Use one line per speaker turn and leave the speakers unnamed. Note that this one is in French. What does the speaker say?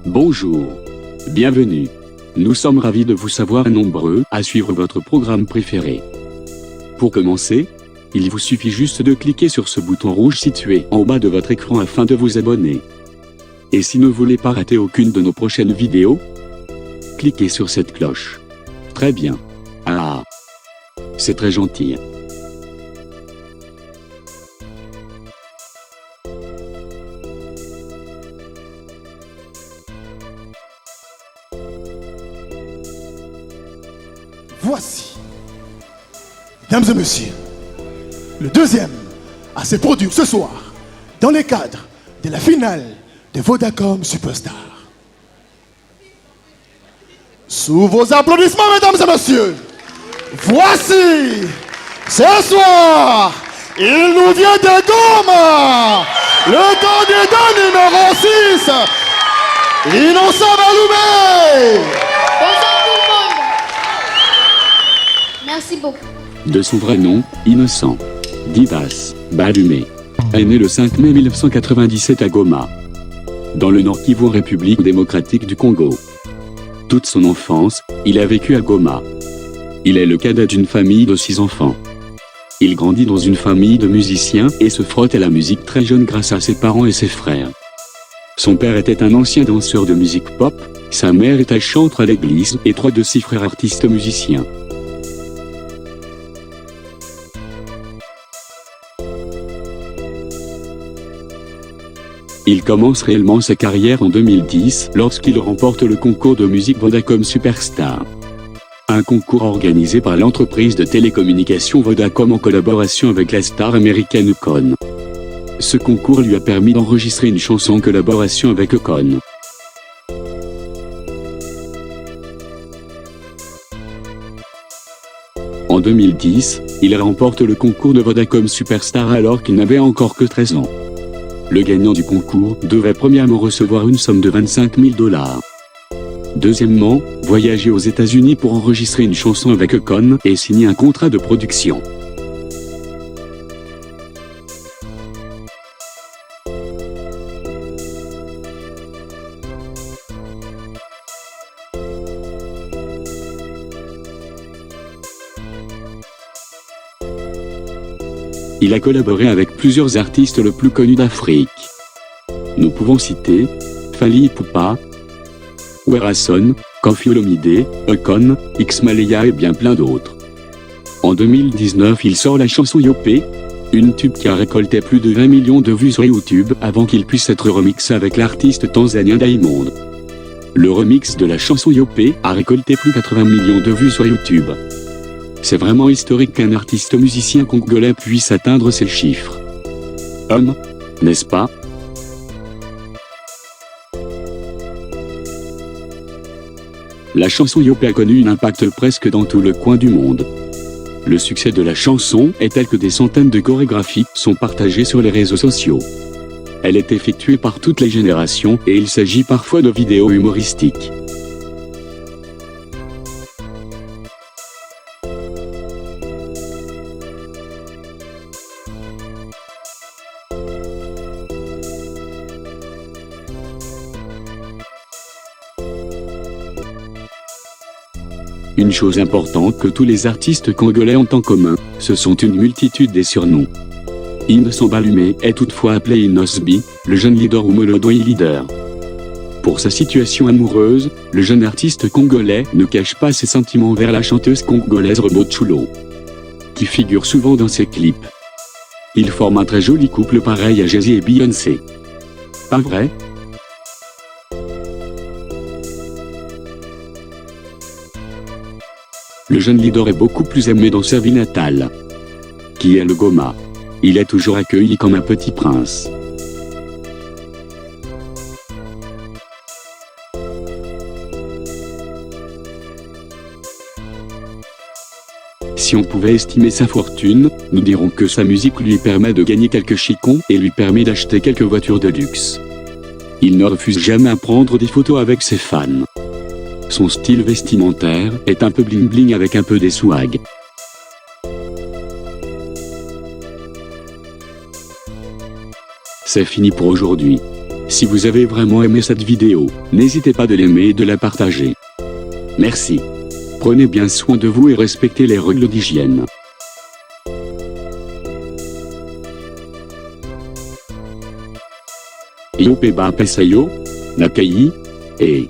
Bonjour. Bienvenue. Nous sommes ravis de vous savoir nombreux à suivre votre programme préféré. Pour commencer, il vous suffit juste de cliquer sur ce bouton rouge situé en bas de votre écran afin de vous abonner. Et si vous ne voulez pas rater aucune de nos prochaines vidéos, cliquez sur cette cloche. Très bien. Ah, c'est très gentil.
Voici, mesdames et messieurs, le deuxième à se produire ce soir dans le cadre de la finale de Vodacom Superstar. Sous vos applaudissements, mesdames et messieurs, voici, ce soir, il nous vient de Goma, le candidat numéro 6, Innocent Baloumé.
Bonsoir tout le monde. Merci beaucoup.
De son vrai nom, Innocent Divas Baloumé est né le 5 mai 1997 à Goma, dans le Nord Kivu, République démocratique du Congo. Toute son enfance, il a vécu à Goma. Il est le cadet d'une famille de 6 enfants. Il grandit dans une famille de musiciens et se frotte à la musique très jeune grâce à ses parents et ses frères. Son père était un ancien danseur de musique pop, sa mère était chantre à l'église et 3 de ses frères artistes musiciens. Il commence réellement sa carrière en 2010 lorsqu'il remporte le concours de musique Vodacom Superstar. Un concours organisé par l'entreprise de télécommunications Vodacom en collaboration avec la star américaine Akon. Ce concours lui a permis d'enregistrer une chanson en collaboration avec Akon. En 2010, il remporte le concours de Vodacom Superstar alors qu'il n'avait encore que 13 ans. Le gagnant du concours devait premièrement recevoir une somme de $25 000. Deuxièmement, voyager aux États-Unis pour enregistrer une chanson avec Akon et signer un contrat de production. Il a collaboré avec plusieurs artistes les plus connus d'Afrique. Nous pouvons citer Fally Ipupa, Werason, Koffi Olomide, Akon, X-Maleya et bien plein d'autres. En 2019, il sort la chanson Yopé, une tube qui a récolté plus de 20 millions de vues sur YouTube avant qu'il puisse être remixé avec l'artiste tanzanien Diamond. Le remix de la chanson Yopé a récolté plus de 80 millions de vues sur YouTube. C'est vraiment historique qu'un artiste musicien congolais puisse atteindre ces chiffres. N'est-ce pas? La chanson Yopé a connu un impact presque dans tout le coin du monde. Le succès de la chanson est tel que des centaines de chorégraphies sont partagées sur les réseaux sociaux. Elle est effectuée par toutes les générations et il s'agit parfois de vidéos humoristiques. Une chose importante que tous les artistes congolais ont en commun, ce sont une multitude des surnoms. Innocent Baloumé est toutefois appelé Inosbi, le jeune leader ou Molodoi leader. Pour sa situation amoureuse, le jeune artiste congolais ne cache pas ses sentiments vers la chanteuse congolaise Robot Chulo, qui figure souvent dans ses clips. Ils forment un très joli couple pareil à Jay-Z et Beyoncé. Pas vrai? Le jeune leader est beaucoup plus aimé dans sa ville natale, qui est le Goma. Il est toujours accueilli comme un petit prince. Si on pouvait estimer sa fortune, nous dirons que sa musique lui permet de gagner quelques chicons et lui permet d'acheter quelques voitures de luxe. Il ne refuse jamais à prendre des photos avec ses fans. Son style vestimentaire est un peu bling bling avec un peu des swag. C'est fini pour aujourd'hui. Si vous avez vraiment aimé cette vidéo, n'hésitez pas de l'aimer et de la partager. Merci. Prenez bien soin de vous et respectez les règles d'hygiène. Yo Peba Pesayo, Nakai, et